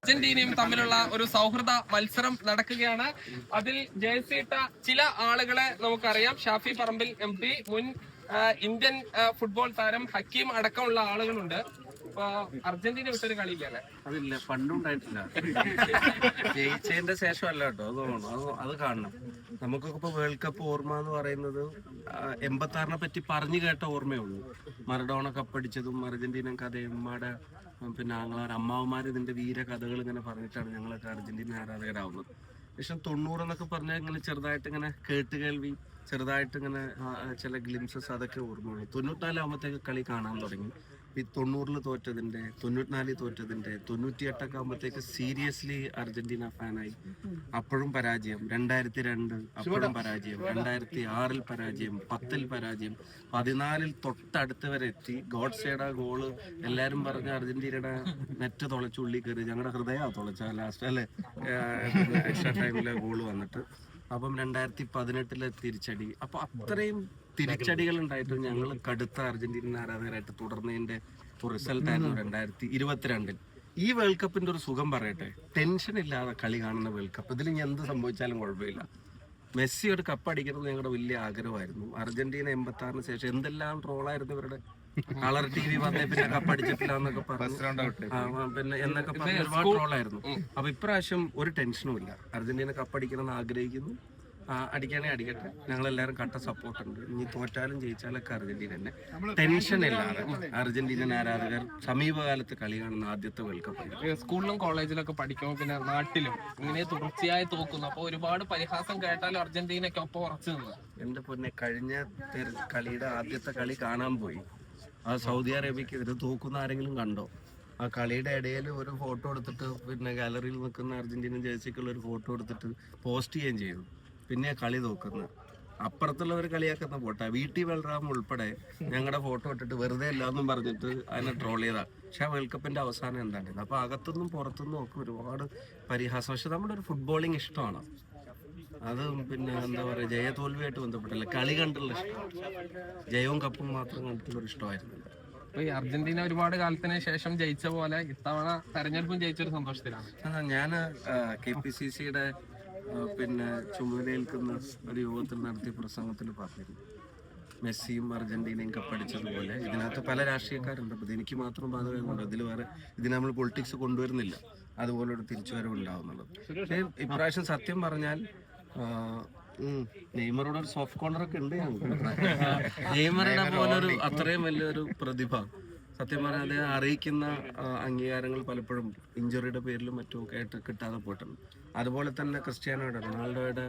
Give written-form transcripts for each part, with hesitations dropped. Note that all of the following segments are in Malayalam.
അർജന്റീനയും തമ്മിലുള്ള ഒരു സൗഹൃദ മത്സരം നടക്കുകയാണ്. അതിൽ ജേഴ്സിയിട്ട ചില ആളുകളെ നമുക്കറിയാം. ഷാഫി പറമ്പിൽ MP, മുൻ ഇന്ത്യൻ ഫുട്ബോൾ താരം ഹക്കീം അടക്കമുള്ള ആളുകളുണ്ട്. അർജന്റീന വിട്ടൊരു കളിയില്ലല്ലേ? അതില്ല, പണ്ടുണ്ടായിട്ടില്ല. ജയിച്ചതിന്റെ ശേഷമല്ല കേട്ടോ, അത് തോന്നുന്നു. അത് കാണണം. നമുക്കൊക്കെ ഇപ്പൊ വേൾഡ് കപ്പ് ഓർമ്മ എന്ന് പറയുന്നത് 86-നെ പറ്റി പറഞ്ഞു കേട്ട ഓർമ്മയുള്ളൂ. മറഡോണ കപ്പടിച്ചതും അർജന്റീന കഥയും ഉമ്മയുടെ പിന്നെ അമ്മാവന്മാർ ഇതിന്റെ വീര കഥകൾ ഇങ്ങനെ പറഞ്ഞിട്ടാണ് ഞങ്ങളൊക്കെ അർജന്റീന ആരാധകരാവുന്നത്. പക്ഷെ 90 എന്നൊക്കെ പറഞ്ഞാൽ ഇങ്ങനെ ചെറുതായിട്ട് ഇങ്ങനെ കേട്ടുകേൾവി, ചെറുതായിട്ട് ഇങ്ങനെ ചില ഗ്ലിംസസ് അതൊക്കെ ഓർമ്മയുള്ളൂ. 94 ആകുമ്പോഴത്തേക്ക് കളി കാണാൻ തുടങ്ങി. ഈ 90 തോറ്റതിന്റെ, 94 തോറ്റതിന്റെ, 98 ആകുമ്പോഴത്തേക്ക് സീരിയസ്ലി അർജന്റീന ഫാനായി. അപ്പോഴും പരാജയം. 2002 അപ്പോഴും പരാജയം. 2006 പരാജയം. 10 പരാജയം. 14 തൊട്ടടുത്ത് വരെ എത്തി. ഗോഡ്സേയുടെ ഗോള് എല്ലാരും പറഞ്ഞ അർജന്റീനയുടെ നെറ്റ് തുളച്ചുള്ളി കയറി. ഞങ്ങളുടെ ഹൃദയം തുളച്ച ലാസ്റ്റ് അല്ലെ എക്സ്ട്രാ ടൈമിലെ ഗോള് വന്നിട്ട്. അപ്പം 2018 തിരിച്ചടി. അപ്പൊ അത്രയും തിരിച്ചടികൾ ഉണ്ടായിട്ടും ഞങ്ങൾ കടുത്ത അർജന്റീന ആരാധകരായിട്ട് തുടർന്നതിന്റെ റിസൾട്ട് ആയിരുന്നു 2022. ഈ വേൾഡ് കപ്പിന്റെ ഒരു സുഖം പറയട്ടെ, ടെൻഷൻ ഇല്ലാതെ കളി കാണുന്ന വേൾഡ് കപ്പ്. ഇതിൽ ഇനി എന്ത് സംഭവിച്ചാലും കുഴപ്പമില്ല. മെസ്സി ഒരു കപ്പ് അടിക്കുന്നത് ഞങ്ങളുടെ വലിയ ആഗ്രഹമായിരുന്നു. അർജന്റീന 86-ന് ശേഷം എന്തെല്ലാം ട്രോളായിരുന്നു ഇവരുടെ. കളർ TV വന്നേ പിന്നെ കപ്പടിച്ചിട്ടില്ല എന്നൊക്കെ പറഞ്ഞു, പിന്നെ എന്നൊക്കെ പറഞ്ഞ് ഒരുപാട് ട്രോളായിരുന്നു. അപ്പൊ ഇപ്രാവശ്യം ഒരു ടെൻഷനും ഇല്ല. അർജന്റീന കപ്പടിക്കണമെന്ന് ആഗ്രഹിക്കുന്നു. അടിക്കാനേ അടിക്കട്ടെ. ഞങ്ങളെല്ലാവരും കട്ട സപ്പോർട്ടുണ്ട്. ഇനി തോറ്റാലും ജയിച്ചാലൊക്കെ അർജന്റീന തന്നെ. ടെൻഷൻ ഇല്ലാതെ അർജന്റീനൻ ആരാധകർ സമീപകാലത്ത് കളി കാണുന്ന ആദ്യത്തെ വേൾഡ് കപ്പ്. സ്കൂളിലും കോളേജിലൊക്കെ പഠിക്കുമ്പോൾ പിന്നെ നാട്ടിലും ഇങ്ങനെ തുടർച്ചയായി തോക്കുന്നു. അപ്പൊ ഒരുപാട് പരിഹാസം കേട്ടാലും അർജന്റീനയ്ക്ക് ഒപ്പം ഉറച്ചു നിന്ന്. എന്റെ പൊന്നെ, കഴിഞ്ഞ കളിയുടെ ആദ്യത്തെ കളി കാണാൻ പോയി. ആ സൗദി അറേബ്യക്കെതിരെ തോക്കുന്ന ആരെങ്കിലും കണ്ടോ? ആ കളിയുടെ ഇടയിൽ ഒരു ഫോട്ടോ എടുത്തിട്ട് പിന്നെ ഗാലറിയിൽ നിൽക്കുന്ന അർജന്റീന ജേഴ്സിക്കുള്ള ഒരു ഫോട്ടോ എടുത്തിട്ട് പോസ്റ്റ് ചെയ്യുകയും ചെയ്തു. പിന്നെ കളി നോക്കുന്നത് അപ്പുറത്തുള്ളവർ കളിയാക്കുന്ന ഫോട്ടോ. VT ബൽറാം ഉൾപ്പെടെ ഞങ്ങളുടെ ഫോട്ടോ ഇട്ടിട്ട് വെറുതെ അല്ലാന്നും പറഞ്ഞിട്ട് അതിനെ ട്രോൾ ചെയ്താ. പക്ഷെ ആ വേൾഡ് കപ്പിന്റെ അവസാനം എന്താണ്ടായിരുന്നു. അപ്പൊ അകത്തുനിന്നും പുറത്തുനിന്നും ഒക്കെ ഒരുപാട് പരിഹാസം. പക്ഷെ നമ്മുടെ ഒരു ഫുട്ബോളിങ് ഇഷ്ടമാണ്. അത് പിന്നെ എന്താ പറയുക, ജയ തോൽവിയായിട്ട് ബന്ധപ്പെട്ടല്ല, കളി കണ്ടുള്ള ഇഷ്ടം. ജയവും കപ്പും മാത്രം കണ്ടിട്ടുള്ള ഒരു ഇഷ്ടമായിരുന്നു. അപ്പൊ ഈ അർജന്റീന ഒരുപാട് കാലത്തിന് ശേഷം ജയിച്ച പോലെ ഇത്തവണ തെരഞ്ഞെടുപ്പും ജയിച്ചൊരു സന്തോഷത്തിലാണ്. ഞാൻ KPCCയുടെ പിന്നെ ചുമതലയേൽക്കുന്ന ഒരു യോഗത്തിൽ നടത്തിയ പ്രസംഗത്തിൽ പറഞ്ഞിരുന്നു, മെസ്സിയും അർജന്റീനയും കപ്പടിച്ചതുപോലെ ഇതിനകത്ത് പല രാഷ്ട്രീയക്കാരുണ്ട്. അപ്പോൾ എനിക്ക് മാത്രം ബാധകമുണ്ട്. ഇതിൽ നമ്മൾ പൊളിറ്റിക്സ് കൊണ്ടുവരുന്നില്ല. അതുപോലൊരു തിരിച്ചുവരവ് ഉണ്ടാവുന്നുള്ളത്. പക്ഷേ ഇപ്രാവശ്യം സത്യം പറഞ്ഞാൽ നെയ്മറോട് ഒരു സോഫ്റ്റ് കോർണർ ഒക്കെ ഉണ്ട് ഞങ്ങൾക്ക്. നെയ്മറുടെ പോലൊരു അത്രയും വലിയൊരു പ്രതിഭ സത്യം പറഞ്ഞാൽ അദ്ദേഹം അറിയിക്കുന്ന അംഗീകാരങ്ങൾ പലപ്പോഴും ഇഞ്ചുറിയുടെ പേരിലും മറ്റും ഒക്കെ ആയിട്ട് കിട്ടാതെ പോയിട്ടുണ്ട്. അതുപോലെ തന്നെ ക്രിസ്ത്യാനോയുടെ, റൊണാൾഡോയുടെ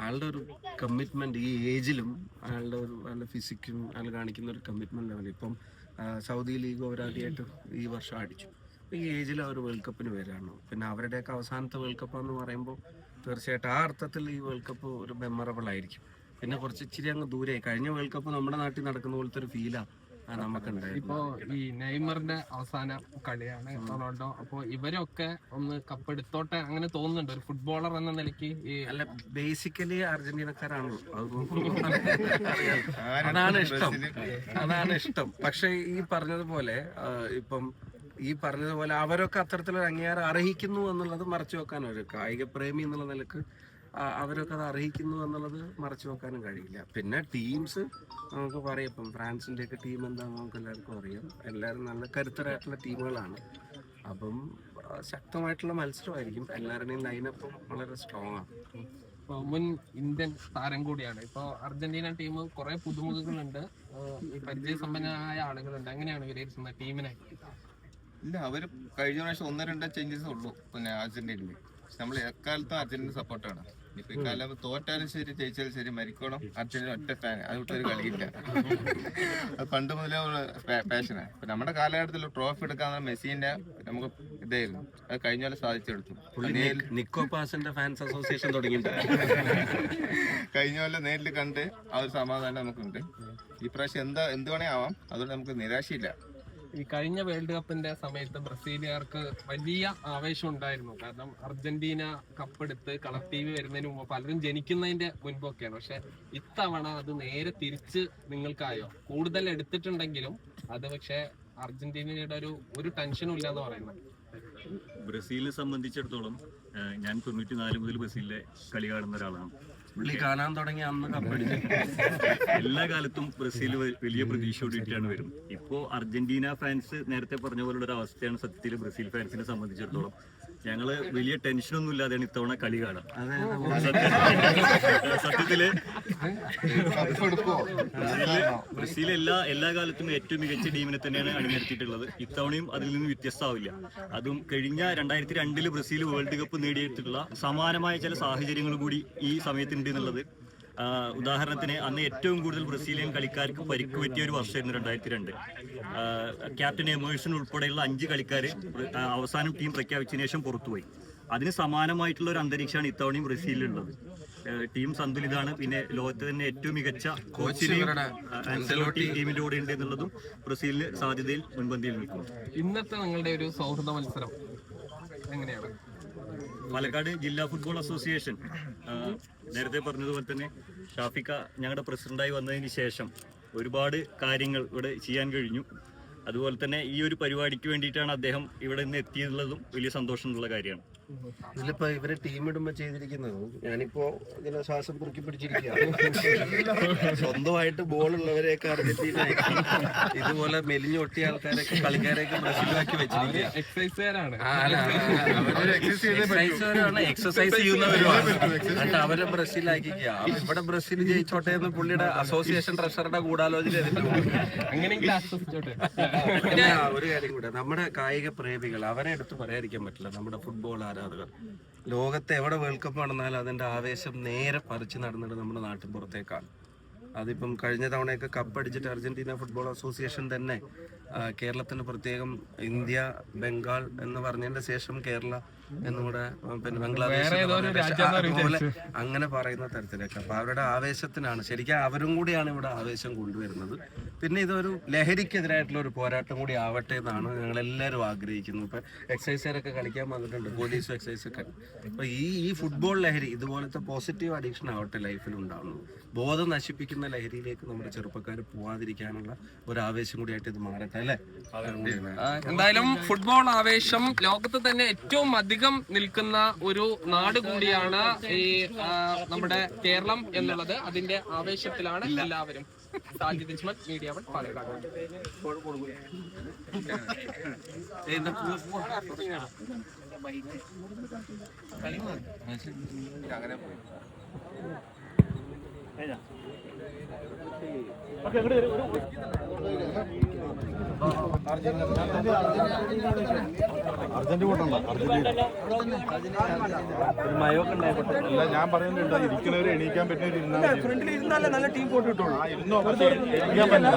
ആളുടെ ഒരു കമ്മിറ്റ്മെന്റ് ഈ ഏജിലും അയാളുടെ ഫിസിക്കും അയാൾ കാണിക്കുന്ന ഒരു കമ്മിറ്റ്മെന്റ് ലെവൽ. ഇപ്പം സൗദി ലീഗ് അവരാദ്യമായിട്ട് ഈ വർഷം അടിച്ചു. ഈ ഏജിൽ അവർ വേൾഡ് കപ്പിന് വരാണ്. പിന്നെ അവരുടെയൊക്കെ അവസാനത്തെ വേൾഡ് കപ്പ് എന്ന് പറയുമ്പോൾ തീർച്ചയായിട്ടും ആ അർത്ഥത്തിൽ ഈ വേൾഡ് കപ്പ് ഒരു മെമ്മറബിൾ ആയിരിക്കും. പിന്നെ കുറച്ച് ഇച്ചിരി അങ്ങ് ദൂരെ കഴിഞ്ഞ വേൾഡ് കപ്പ് നമ്മുടെ നാട്ടിൽ നടക്കുന്ന പോലത്തെ ഒരു ഫീലാണ് നമുക്കുണ്ട്. ഇപ്പോ ഈ നെയ്മറിന്റെ അവസാന കളിയാണ് റൊണാൾഡോ. അപ്പൊ ഇവരൊക്കെ ഒന്ന് കപ്പെടുത്തോട്ടെ അങ്ങനെ തോന്നുന്നുണ്ട് ഒരു ഫുട്ബോളർ എന്ന നിലയ്ക്ക്? അല്ല, ബേസിക്കലി അർജന്റീനക്കാരാണല്ലോ, അതാണ് ഇഷ്ടം. പക്ഷെ ഈ പറഞ്ഞതുപോലെ അവരൊക്കെ അത്തരത്തിലൊരു അംഗീകാരം അർഹിക്കുന്നു എന്നുള്ളത് മറച്ചു വെക്കാൻ ഒരു കായിക പ്രേമി എന്നുള്ള നിലക്ക് അവരൊക്കെ അത് അർഹിക്കുന്നു എന്നുള്ളത് മറച്ചു വെക്കാനും കഴിയില്ല. പിന്നെ ടീംസ് നമുക്ക് പറയാം. ഇപ്പം ഫ്രാൻസിന്റെ ഒക്കെ ടീം എന്താണെന്ന് നമുക്ക് എല്ലാവർക്കും അറിയാം. എല്ലാവരും നല്ല കരുത്തരായിട്ടുള്ള ടീമുകളാണ്. അപ്പം ശക്തമായിട്ടുള്ള മത്സരമായിരിക്കും. എല്ലാവരുടെയും ലൈനപ്പും വളരെ സ്ട്രോങ് ആണ്. മുൻ ഇന്ത്യൻ താരം കൂടിയാണ്. ഇപ്പൊ അർജന്റീന ടീം കുറെ പുതുമുഖങ്ങളുണ്ട്, പരിചയസമ്പന്നരായ ആളുകളുണ്ട്. എങ്ങനെയാണ് വിലയിരുത്തുന്നത് ടീമിനെ? ഇല്ല, അവര് കഴിഞ്ഞ പ്രാവശ്യം 1-2 ചേഞ്ചസ് ഉള്ളൂ പിന്നെ അർജന്റീനയിൽ. നമ്മൾ എക്കാലത്തും അർജന്റീന സപ്പോർട്ടാണ്. ഇപ്പൊ ഇക്കാലം തോറ്റാലും ശരി ജയിച്ചാലും ശരി മരിക്കണം അർജന്റീന ഒറ്റ ഫാൻ. അത് വിട്ടൊരു കളിയില്ല. അത് പണ്ട് മുതലേ പാഷനാണ്. ഇപ്പൊ നമ്മുടെ കാലഘട്ടത്തിൽ ട്രോഫി എടുക്കാൻ മെസ്സിന്റെ നമുക്ക് ഇതായിരുന്നു. അത് കഴിഞ്ഞ പോലെ സാധിച്ചെടുത്തു. ഫാൻസ് അസോസിയേഷൻ കഴിഞ്ഞ പോലെ നേരിൽ കണ്ട് ആ ഒരു സമാധാനം നമുക്കുണ്ട്. ഈ പ്രാവശ്യം എന്ത് വേണേ ആവാം. അതുകൊണ്ട് നമുക്ക് നിരാശയില്ല. ഈ കഴിഞ്ഞ വേൾഡ് കപ്പിന്റെ സമയത്ത് ബ്രസീലുകാർക്ക് വലിയ ആവേശം ഉണ്ടായിരുന്നു. കാരണം അർജന്റീന കപ്പെടുത്ത് കളർ TV വരുന്നതിന് മുമ്പ് പലരും ജനിക്കുന്നതിന്റെ മുൻപൊക്കെയാണ്. പക്ഷെ ഇത്തവണ അത് നേരെ തിരിച്ച് നിങ്ങൾക്കായോ? കൂടുതൽ എടുത്തിട്ടുണ്ടെങ്കിലും അത് പക്ഷെ അർജന്റീനയുടെ ഒരു ടെൻഷനും ഇല്ലാന്ന് പറയുന്നത്. ബ്രസീലിനെ സംബന്ധിച്ചിടത്തോളം ഞാൻ 94 മുതൽ ബ്രസീലിലെ കളി കാണുന്ന ഒരാളാണ്. പുള്ളി കാണാൻ തുടങ്ങി അന്ന് കപ്പടിച്ചു. എല്ലാ കാലത്തും ബ്രസീൽ വലിയ പ്രതീക്ഷയോടെയാണ് വരുന്നത്. ഇപ്പോ അർജന്റീന ഫാൻസ് നേരത്തെ പറഞ്ഞ പോലുള്ള ഒരു അവസ്ഥയാണ് സത്യത്തിൽ ബ്രസീൽ ഫാൻസിനെ സംബന്ധിച്ചിടത്തോളം. ഞങ്ങള് വലിയ ടെൻഷനൊന്നും ഇല്ലാതെയാണ് ഇത്തവണ കളി കാണാം. സത്യത്തില് ബ്രസീൽ എല്ലാ കാലത്തും ഏറ്റവും മികച്ച ടീമിനെ തന്നെയാണ് അണിനിരത്തിയിട്ടുള്ളത്. ഇത്തവണയും അതിൽ നിന്ന് വ്യത്യസ്തമാവില്ല. അതും കഴിഞ്ഞ 2002 ബ്രസീൽ വേൾഡ് കപ്പ് നേടിയിട്ടുള്ള സമാനമായ ചില സാഹചര്യങ്ങൾ കൂടി ഈ സമയത്തുണ്ട് എന്നുള്ളത്. ഉദാഹരണത്തിന് അന്ന് ഏറ്റവും കൂടുതൽ ബ്രസീലിയൻ കളിക്കാർക്ക് പരിക്ക് പറ്റിയ ഒരു വർഷമായിരുന്നു 2002. ക്യാപ്റ്റൻ എമേഴ്സൺ ഉൾപ്പെടെയുള്ള 5 കളിക്കാർ അവസാനം ടീം പ്രഖ്യാപിച്ചതിന് ശേഷം പുറത്തുപോയി. അതിന് സമാനമായിട്ടുള്ള ഒരു അന്തരീക്ഷമാണ് ഇത്തവണയും ബ്രസീലിലുള്ളത്. ടീം സന്തുലിതാണ്. പിന്നെ ലോകത്തെ തന്നെ ഏറ്റവും മികച്ച കോച്ചിനെയും ആൻസെലോട്ടി ടീമിന്റെ കൂടെ ഉണ്ട് എന്നുള്ളതും ബ്രസീലിന് സാധ്യതയിൽ മുൻപന്തിയിൽ നിൽക്കും. ഇന്നത്തെ നിങ്ങളുടെ ഒരു സൗഹൃദ മത്സരം എങ്ങനെയാണ്? പാലക്കാട് ജില്ലാ ഫുട്ബോൾ അസോസിയേഷൻ നേരത്തെ പറഞ്ഞതുപോലെ തന്നെ ഷാഫിക്ക ഞങ്ങളുടെ പ്രസിഡന്റായി വന്നതിന് ശേഷം ഒരുപാട് കാര്യങ്ങൾ ഇവിടെ ചെയ്യാൻ കഴിഞ്ഞു. അതുപോലെ തന്നെ ഈ ഒരു പരിപാടിക്ക് വേണ്ടിയിട്ടാണ് അദ്ദേഹം ഇവിടെ നിന്ന് എത്തിയതുള്ളതും വലിയ സന്തോഷമുള്ള കാര്യമാണ്. ഇതിലിപ്പോ ഇവരെ ടീം ഇടുമ്പോ ചെയ്തിരിക്കുന്നത്, ഞാനിപ്പോ ഇങ്ങനെ ശ്വാസം കുറുക്കി പിടിച്ചിരിക്കുക. സ്വന്തമായിട്ട് ബോളുള്ളവരെയൊക്കെ അർജന്റീന ഇതുപോലെ മെലിഞ്ഞൊട്ടിയ ആൾക്കാരൊക്കെ കളിക്കാരെയൊക്കെ ബ്രസീലാക്കി വെച്ചിരിക്കുക. എക്സസൈസ് ചെയ്യുന്നവരുമാണ്. എന്നിട്ട് അവരെ ബ്രസീലാക്കിക്കുക. ഇവിടെ ബ്രസീൽ ജയിച്ചോട്ടെ എന്ന് പുള്ളിയുടെ അസോസിയേഷൻ ട്രഷറുടെ ഗൂഢാലോചന. പിന്നെ ഒരു കാര്യം കൂടെ, നമ്മുടെ കായിക പ്രേമികൾ അവരെ എടുത്ത് പറയാതിരിക്കാൻ പറ്റില്ല. നമ്മുടെ ഫുട്ബോൾ ആരാധകർ ലോകത്തെ എവിടെ വേൾഡ് കപ്പ് നടന്നാലും അതിന്റെ ആവേശം നേരെ പറിച്ച് നടന്നിട്ട് നമ്മുടെ നാട്ടിൻ പുറത്തേക്കാണ്. അതിപ്പം കഴിഞ്ഞ തവണയൊക്കെ കപ്പടിച്ചിട്ട് അർജന്റീന ഫുട്ബോൾ അസോസിയേഷൻ തന്നെ കേരളത്തിന് പ്രത്യേകം ഇന്ത്യ ബംഗാൾ എന്ന് പറഞ്ഞതിന്റെ ശേഷം കേരള എന്നുകൂടെ പിന്നെ ബംഗ്ലാദേശ് അതുപോലെ അങ്ങനെ പറയുന്ന തരത്തിലൊക്കെ. അപ്പൊ അവരുടെ ആവേശത്തിനാണ് ശരിക്കും അവരും കൂടിയാണ് ഇവിടെ ആവേശം കൊണ്ടുവരുന്നത്. പിന്നെ ഇതൊരു ലഹരിക്കെതിരായിട്ടുള്ള ഒരു പോരാട്ടം കൂടി ആവട്ടെ എന്നാണ് ഞങ്ങൾ എല്ലാവരും ആഗ്രഹിക്കുന്നത്. ഇപ്പൊ എക്സസൈസുകാരൊക്കെ കളിക്കാൻ വന്നിട്ടുണ്ട്, പോലീസും എക്സസൈസൊക്കെ. അപ്പൊ ഈ ഫുട്ബോൾ ലഹരി ഇതുപോലത്തെ പോസിറ്റീവ് അഡിക്ഷൻ ആവട്ടെ ലൈഫിൽ ഉണ്ടാവുന്നത്. ബോധം നശിപ്പിക്കുന്ന ലഹരിയിലേക്ക് നമ്മുടെ ചെറുപ്പക്കാർ പോവാതിരിക്കാനുള്ള ഒരു ആവേശം കൂടിയായിട്ട് ഇത് മാറട്ടെ അല്ലേ? എന്തായാലും ഫുട്ബോൾ ആവേശം ലോകത്ത് തന്നെ ഏറ്റവും അധികം നിൽക്കുന്ന ഒരു നാട് കൂടിയാണ് ഈ നമ്മുടെ കേരളം എന്നുള്ളത്. അതിന്റെ ആവേശത്തിലാണ് എല്ലാവരും. സാജിദ് ഇസ്മത്ത്, മീഡിയ 1 പാലക്കാട്. അങ്ങനെ പോയി. അല്ല, ഞാൻ പറയുന്നുണ്ട് ഇരിക്കുന്നവരെ എണീക്കാൻ പറ്റുന്ന ഫ്രണ്ടിൽ ഇരുന്നാലേ നല്ല ടീം ഫോട്ടോ കിട്ടുള്ളൂ. എണീക്കാൻ പറ്റുന്ന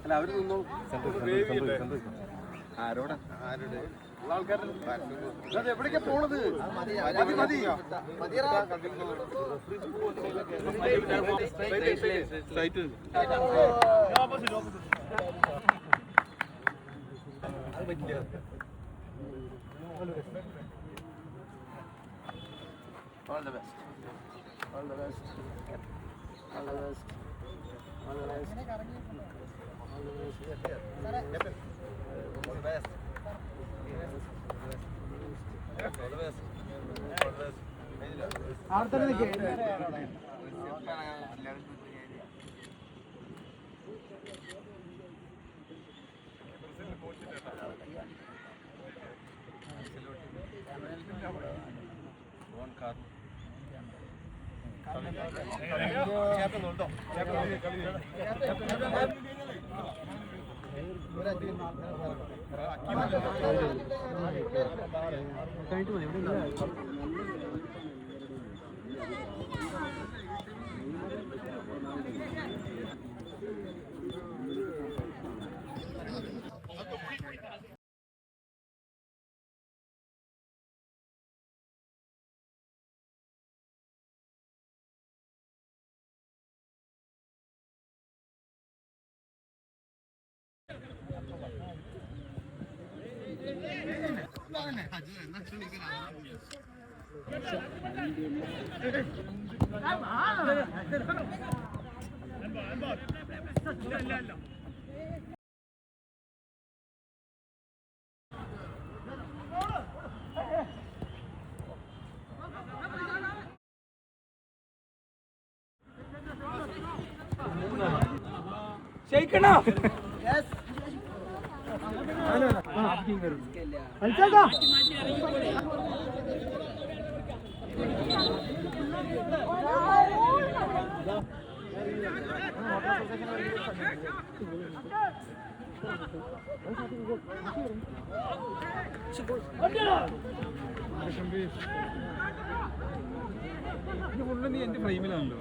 അല്ല അവര് നിന്നോളൂ. ആരോടെ ആരുടെ എവിടേക്കാ പോണത്? All the best. All the best. All the best. All the best. All the best. നീ എന്റെ ഫ്രെയിമിലാണല്ലോ